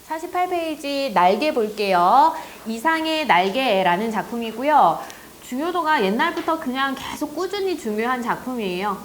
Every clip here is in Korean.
48페이지 날개 볼게요. 이상의 날개라는 작품이고요. 중요도가 옛날부터 그냥 계속 꾸준히 중요한 작품이에요.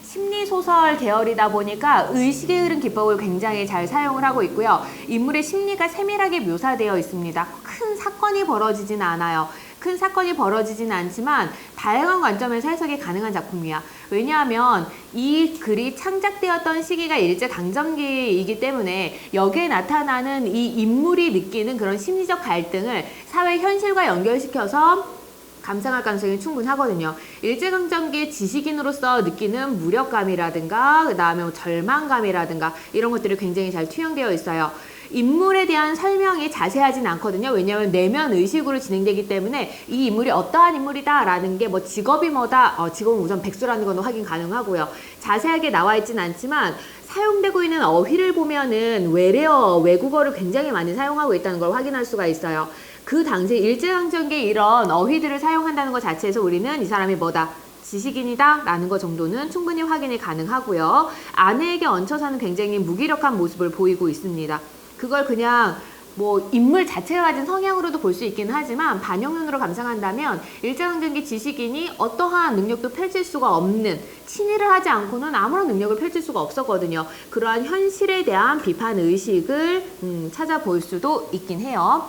심리소설 계열이다 보니까 의식의 흐름 기법을 굉장히 잘 사용을 하고 있고요. 인물의 심리가 세밀하게 묘사되어 있습니다. 큰 사건이 벌어지진 않아요. 큰 사건이 벌어지진 않지만 다양한 관점에서 해석이 가능한 작품이야. 왜냐하면 이 글이 창작되었던 시기가 일제강점기이기 때문에 여기에 나타나는 이 인물이 느끼는 그런 심리적 갈등을 사회 현실과 연결시켜서 감상할 가능성이 충분하거든요. 일제강점기 지식인으로서 느끼는 무력감이라든가 그 다음에 절망감이라든가 이런 것들이 굉장히 잘 투영되어 있어요. 인물에 대한 설명이 자세하진 않거든요. 왜냐하면 내면 의식으로 진행되기 때문에 이 인물이 어떠한 인물이다 라는 게 뭐 직업이 뭐다, 직업은 우선 백수라는 건 확인 가능하고요. 자세하게 나와 있진 않지만 사용되고 있는 어휘를 보면은 외래어, 외국어를 굉장히 많이 사용하고 있다는 걸 확인할 수가 있어요. 그 당시 일제강점기 이런 어휘들을 사용한다는 것 자체에서 우리는 이 사람이 뭐다? 지식인이다 라는 것 정도는 충분히 확인이 가능하고요. 아내에게 얹혀 사는 굉장히 무기력한 모습을 보이고 있습니다. 그걸 그냥 뭐 인물 자체가 가진 성향으로도 볼 수 있긴 하지만 반영론으로 감상한다면 일제강점기 지식인이 어떠한 능력도 펼칠 수가 없는, 친일을 하지 않고는 아무런 능력을 펼칠 수가 없었거든요. 그러한 현실에 대한 비판 의식을 찾아볼 수도 있긴 해요.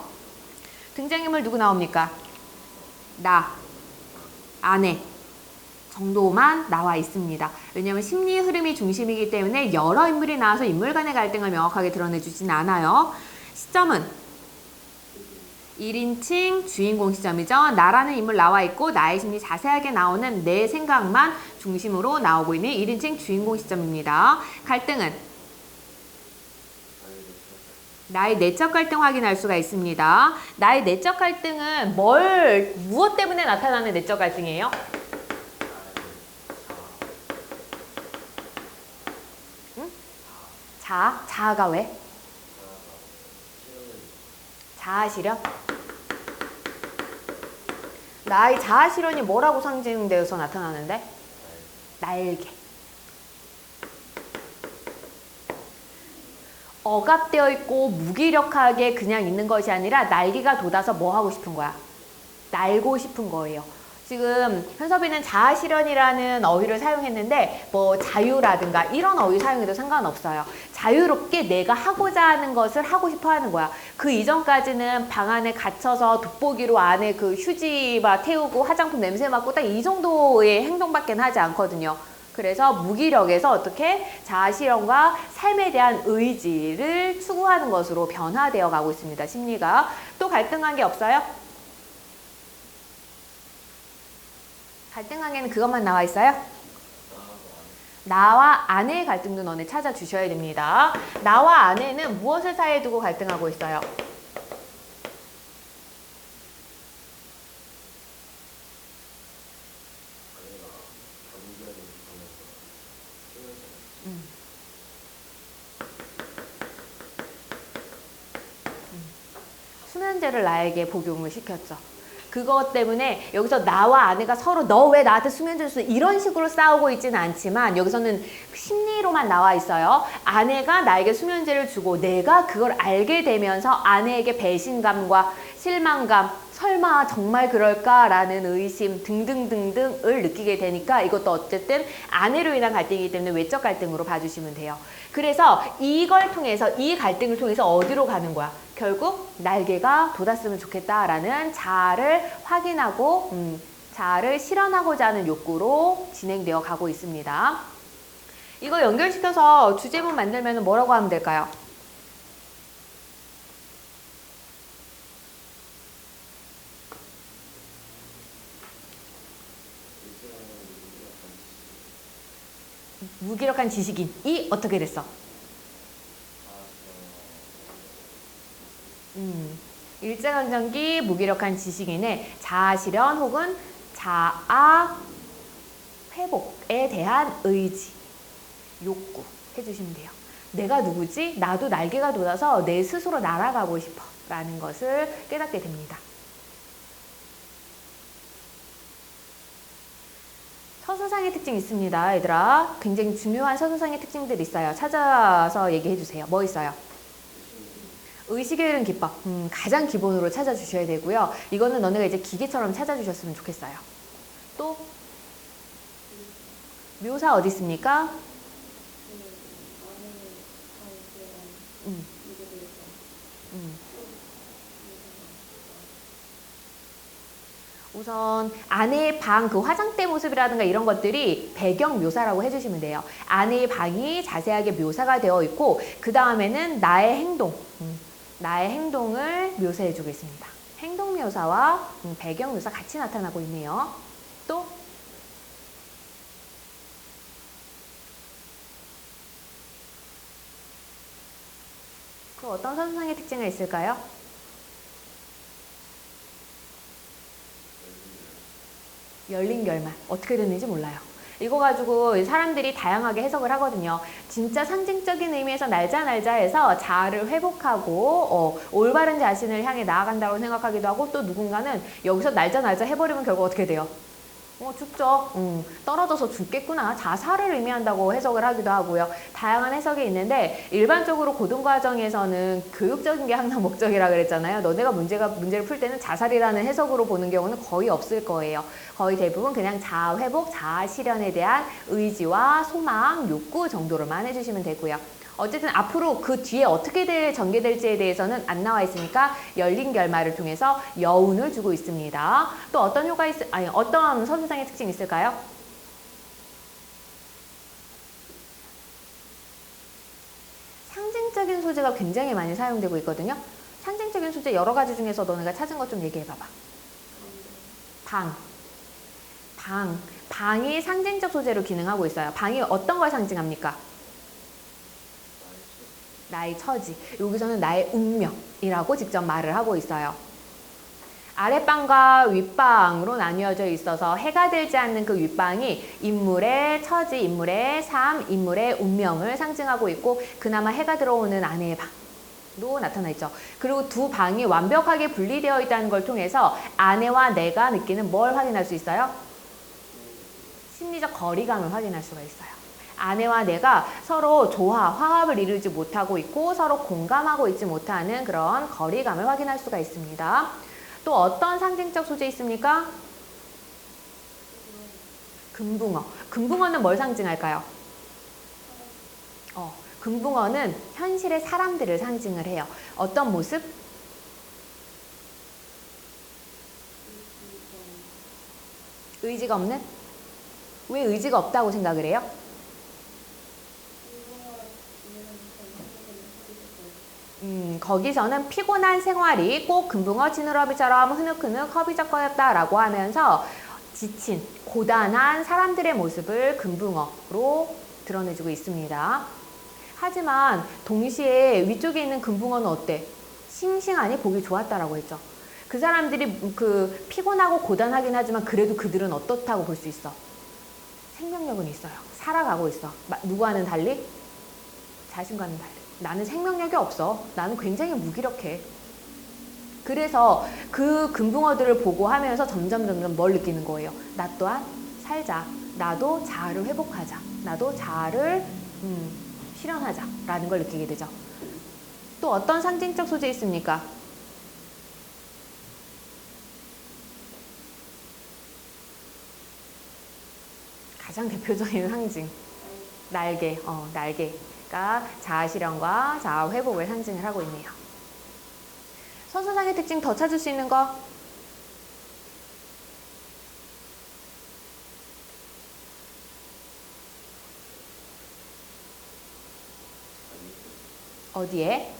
등장인물 누구 나옵니까? 나, 아내 정도만 나와 있습니다. 왜냐하면 심리의 흐름이 중심이기 때문에 여러 인물이 나와서 인물 간의 갈등을 명확하게 드러내주진 않아요. 시점은 1인칭 주인공 시점이죠. 나라는 인물 나와 있고 나의 심리 자세하게 나오는 내 생각만 중심으로 나오고 있는 1인칭 주인공 시점입니다. 갈등은 나의 내적 갈등 확인할 수가 있습니다. 나의 내적 갈등은 무엇 때문에 나타나는 내적 갈등이에요? 응? 자아가 왜? 자아 실현? 나의 자아 실현이 뭐라고 상징되어서 나타나는데? 날개. 억압되어 있고 무기력하게 그냥 있는 것이 아니라 날개가 돋아서 뭐 하고 싶은 거야? 날고 싶은 거예요. 지금 현섭이는 자아실현이라는 어휘를 사용했는데 뭐 자유라든가 이런 어휘 사용해도 상관없어요. 자유롭게 내가 하고자 하는 것을 하고 싶어 하는 거야. 그 이전까지는 방 안에 갇혀서 돋보기로 안에 그 휴지바 태우고 화장품 냄새 맡고 딱 이 정도의 행동밖에 하지 않거든요. 그래서 무기력에서 어떻게 자아실현과 삶에 대한 의지를 추구하는 것으로 변화되어 가고 있습니다. 심리가. 또 갈등한 게 없어요? 갈등관계는 그것만 나와 있어요? 나와 아내의 갈등도 너네 찾아주셔야 됩니다. 나와 아내는 무엇을 사이에 두고 갈등하고 있어요? 수면제를 나에게 복용을 시켰죠. 그것 때문에 여기서 나와 아내가 서로 너 왜 나한테 수면제를 써? 이런 식으로 싸우고 있지는 않지만 여기서는 심리로만 나와 있어요. 아내가 나에게 수면제를 주고 내가 그걸 알게 되면서 아내에게 배신감과 실망감, 설마 정말 그럴까라는 의심 등등등등을 느끼게 되니까 이것도 어쨌든 아내로 인한 갈등이기 때문에 외적 갈등으로 봐주시면 돼요. 그래서 이걸 통해서 이 갈등을 통해서 어디로 가는 거야? 결국 날개가 돋았으면 좋겠다라는 자아를 확인하고 자아를 실현하고자 하는 욕구로 진행되어 가고 있습니다. 이거 연결시켜서 주제문 만들면 뭐라고 하면 될까요? 무기력한 지식인이 어떻게 됐어? 일제강점기 무기력한 지식인의 자아실현 혹은 자아 회복에 대한 의지, 욕구 해주시면 돼요. 내가 누구지? 나도 날개가 돋아서 내 스스로 날아가고 싶어 라는 것을 깨닫게 됩니다. 서술상의 특징이 있습니다. 얘들아, 굉장히 중요한 서술상의 특징들이 있어요. 찾아서 얘기해 주세요. 뭐 있어요? 의식의 흐름 기법. 가장 기본으로 찾아주셔야 되고요. 이거는 너네가 이제 기계처럼 찾아주셨으면 좋겠어요. 또 묘사 어디 있습니까? 음, 음. 우선 아내의 방, 그 화장대 모습이라든가 이런 것들이 배경 묘사라고 해주시면 돼요. 아내의 방이 자세하게 묘사가 되어 있고 그 다음에는 나의 행동, 나의 행동을 묘사해주고 있습니다. 행동 묘사와 배경 묘사 같이 나타나고 있네요. 또 그 어떤 선상의 특징이 있을까요? 열린 결말. 어떻게 됐는지 몰라요. 이거 가지고 사람들이 다양하게 해석을 하거든요. 진짜 상징적인 의미에서 날자 해서 자아를 회복하고 올바른 자신을 향해 나아간다고 생각하기도 하고 또 누군가는 여기서 날자 해버리면 결국 어떻게 돼요? 죽죠. 떨어져서 죽겠구나. 자살을 의미한다고 해석을 하기도 하고요. 다양한 해석이 있는데 일반적으로 고등과정에서는 교육적인 게 항상 목적이라 그랬잖아요. 너네가 문제를 풀 때는 자살이라는 해석으로 보는 경우는 거의 없을 거예요. 거의 대부분 그냥 자아 회복, 자아 실현에 대한 의지와 소망, 욕구 정도로만 해주시면 되고요. 어쨌든 앞으로 그 뒤에 어떻게 전개될지에 대해서는 안 나와 있으니까 열린 결말을 통해서 여운을 주고 있습니다. 또 어떤 어떤 서술상의 특징이 있을까요? 상징적인 소재가 굉장히 많이 사용되고 있거든요. 상징적인 소재 여러 가지 중에서 너네가 찾은 것 좀 얘기해 봐봐. 방이 상징적 소재로 기능하고 있어요. 방이 어떤 걸 상징합니까? 나의 처지. 여기서는 나의 운명이라고 직접 말을 하고 있어요. 아랫방과 윗방으로 나뉘어져 있어서 해가 들지 않는 그 윗방이 인물의 처지, 인물의 삶, 인물의 운명을 상징하고 있고 그나마 해가 들어오는 아내의 방도 나타나 있죠. 그리고 두 방이 완벽하게 분리되어 있다는 걸 통해서 아내와 내가 느끼는 뭘 확인할 수 있어요? 심리적 거리감을 확인할 수가 있어요. 아내와 내가 서로 화합을 이루지 못하고 있고 서로 공감하고 있지 못하는 그런 거리감을 확인할 수가 있습니다. 또 어떤 상징적 소재 있습니까? 금붕어. 금붕어는 뭘 상징할까요? 금붕어는 현실의 사람들을 상징을 해요. 어떤 모습? 의지가 없는? 왜 의지가 없다고 생각을 해요? 거기서는 피곤한 생활이 꼭 금붕어 지느러미처럼 흐느흐느 허비적거렸다라고 하면서 지친, 고단한 사람들의 모습을 금붕어로 드러내주고 있습니다. 하지만 동시에 위쪽에 있는 금붕어는 어때? 싱싱하니 보기 좋았다라고 했죠. 그 사람들이 피곤하고 고단하긴 하지만 그래도 그들은 어떻다고 볼 수 있어? 생명력은 있어요. 살아가고 있어. 누구와는 달리? 자신과는 달리. 나는 생명력이 없어. 나는 굉장히 무기력해. 그래서 그 금붕어들을 보고 하면서 점점 뭘 느끼는 거예요? 나 또한 살자. 나도 자아를 회복하자. 나도 자아를 실현하자. 라는 걸 느끼게 되죠. 또 어떤 상징적 소재 있습니까? 가장 대표적인 상징. 날개. 날개가 자아 실현과 자아 회복을 상징을 하고 있네요. 서술상의 특징 더 찾을 수 있는 거? 어디에?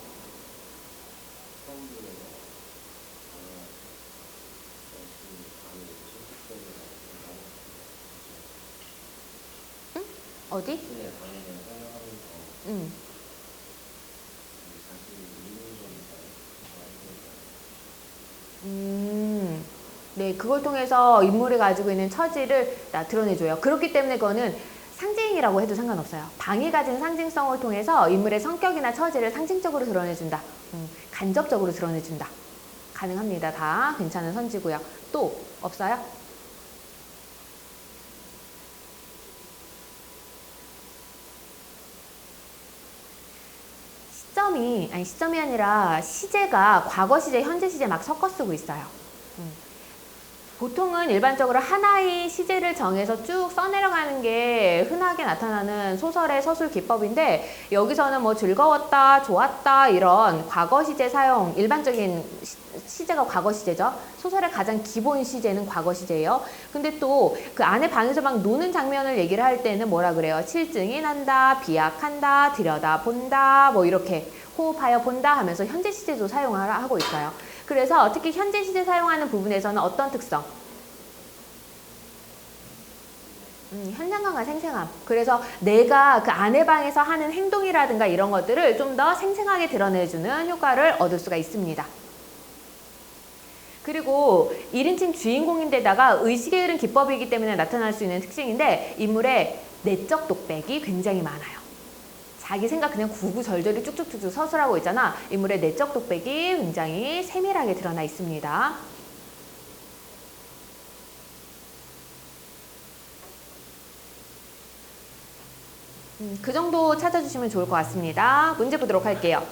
응? 어디? 네, 그걸 통해서 인물이 가지고 있는 처지를 드러내줘요. 그렇기 때문에 그거는 상징이라고 해도 상관없어요. 방이 가진 상징성을 통해서 인물의 성격이나 처지를 상징적으로 드러내준다. 간접적으로 드러내준다. 가능합니다. 다 괜찮은 선지고요. 또 없어요? 시점이 아니라 시제가 과거 시제, 현재 시제 막 섞어 쓰고 있어요. 보통은 일반적으로 하나의 시제를 정해서 쭉 써내려가는 게 흔하게 나타나는 소설의 서술 기법인데 여기서는 뭐 즐거웠다, 좋았다 이런 과거 시제 사용, 일반적인 시제가 과거 시제죠. 소설의 가장 기본 시제는 과거 시제예요. 근데 또 그 안에 방에서 막 노는 장면을 얘기를 할 때는 뭐라 그래요? 칠증이 난다, 비약한다, 들여다본다 뭐 이렇게 호흡하여 본다 하면서 현재 시제도 사용하고 있어요. 그래서 특히 현재 시제 사용하는 부분에서는 어떤 특성? 현장감과 생생함. 그래서 내가 그 아내 방에서 하는 행동이라든가 이런 것들을 좀 더 생생하게 드러내주는 효과를 얻을 수가 있습니다. 그리고 1인칭 주인공인데다가 의식에 흐른 기법이기 때문에 나타날 수 있는 특징인데 인물의 내적 독백이 굉장히 많아요. 자기 생각 그냥 구구절절히 쭉쭉쭉쭉 서술하고 있잖아. 인물의 내적 독백이 굉장히 세밀하게 드러나 있습니다. 그 정도 찾아주시면 좋을 것 같습니다. 문제 보도록 할게요.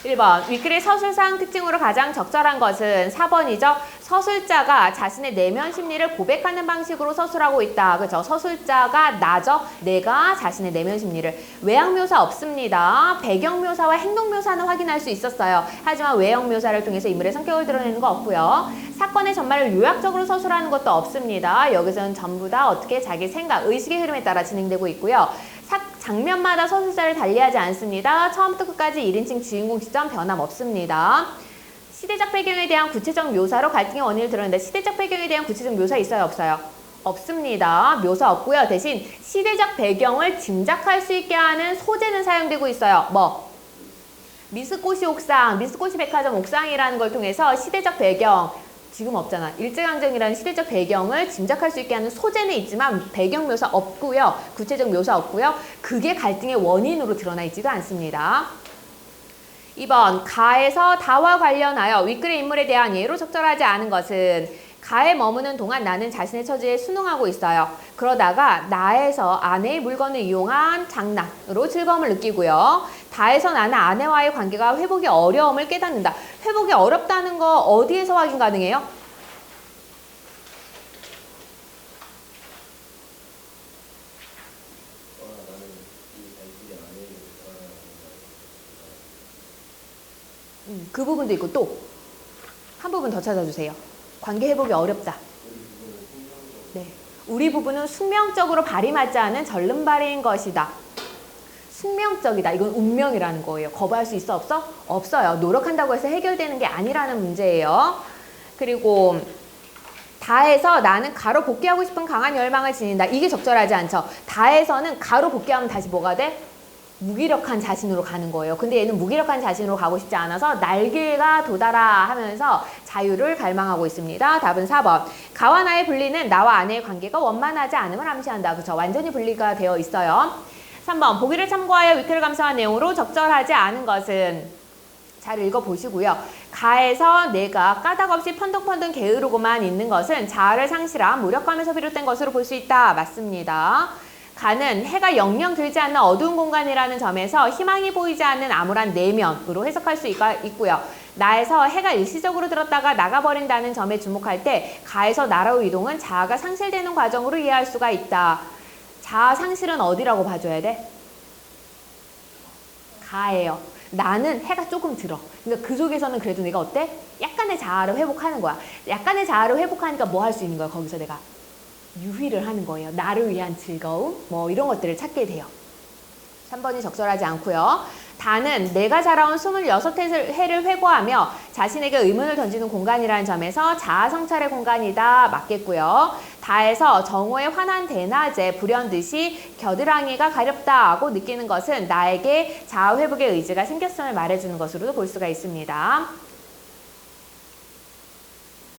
1번 윗글의 서술상 특징으로 가장 적절한 것은 4번이죠. 서술자가 자신의 내면 심리를 고백하는 방식으로 서술하고 있다. 그렇죠? 서술자가 나죠. 내가 자신의 내면 심리를. 외양 묘사 없습니다. 배경 묘사와 행동 묘사는 확인할 수 있었어요. 하지만 외형 묘사를 통해서 인물의 성격을 드러내는 거 없고요. 사건의 전말을 요약적으로 서술하는 것도 없습니다. 여기서는 전부 다 어떻게 자기 생각, 의식의 흐름에 따라 진행되고 있고요. 장면마다 서술자를 달리하지 않습니다. 처음부터 끝까지 1인칭 주인공 시점 변함없습니다. 시대적 배경에 대한 구체적 묘사로 갈등의 원인을 드러낸다. 시대적 배경에 대한 구체적 묘사 있어요? 없어요? 없습니다. 묘사 없고요. 대신 시대적 배경을 짐작할 수 있게 하는 소재는 사용되고 있어요. 뭐? 미스코시 옥상, 미스코시 백화점 옥상이라는 걸 통해서 시대적 배경, 지금 없잖아. 일제강점기라는 시대적 배경을 짐작할 수 있게 하는 소재는 있지만 배경 묘사 없고요. 구체적 묘사 없고요. 그게 갈등의 원인으로 드러나 있지도 않습니다. 2번 가에서 다와 관련하여 윗글의 인물에 대한 예로 적절하지 않은 것은 가에 머무는 동안 나는 자신의 처지에 순응하고 있어요. 그러다가 나에서 아내의 물건을 이용한 장난으로 즐거움을 느끼고요. 다에서 나는 아내와의 관계가 회복이 어려움을 깨닫는다. 회복이 어렵다는 거 어디에서 확인 가능해요? 그 부분도 있고 또 한 부분 더 찾아주세요. 관계 회복이 어렵다. 네, 우리 부부는 숙명적으로 발이 맞지 않은 절름발이인 것이다. 숙명적이다. 이건 운명이라는 거예요. 거부할 수 있어 없어? 없어요. 노력한다고 해서 해결되는 게 아니라는 문제예요. 그리고 다에서 나는 가로 복귀하고 싶은 강한 열망을 지닌다. 이게 적절하지 않죠. 다에서는 가로 복귀하면 다시 뭐가 돼? 무기력한 자신으로 가는 거예요. 근데 얘는 무기력한 자신으로 가고 싶지 않아서 날개가 돋아라 하면서 자유를 갈망하고 있습니다. 답은 4번. 가와 나의 분리는 나와 아내의 관계가 원만하지 않음을 암시한다. 그렇죠? 완전히 분리가 되어 있어요. 3번. 보기를 참고하여 위크를 감상한 내용으로 적절하지 않은 것은 잘 읽어보시고요. 가에서 내가 까닭없이 펀둥펀둥 게으르고만 있는 것은 자아를 상실한 무력감에서 비롯된 것으로 볼 수 있다. 맞습니다. 가는 해가 영영 들지 않는 어두운 공간이라는 점에서 희망이 보이지 않는 암울한 내면으로 해석할 수 있고요. 나에서 해가 일시적으로 들었다가 나가버린다는 점에 주목할 때 가에서 나로 이동은 자아가 상실되는 과정으로 이해할 수가 있다. 자아 상실은 어디라고 봐줘야 돼? 가예요. 나는 해가 조금 들어. 그러니까 그 속에서는 그래도 내가 어때? 약간의 자아를 회복하는 거야. 약간의 자아를 회복하니까 뭐 할 수 있는 거야? 거기서 내가 유희를 하는 거예요. 나를 위한 즐거움 뭐 이런 것들을 찾게 돼요. 3번이 적절하지 않고요. 다는 내가 자라온 26해를 회고하며 자신에게 의문을 던지는 공간이라는 점에서 자아 성찰의 공간이다. 맞겠고요. 다에서 정오의 환한 대낮에 불현듯이 겨드랑이가 가렵다고 느끼는 것은 나에게 자아 회복의 의지가 생겼음을 말해주는 것으로도 볼 수가 있습니다.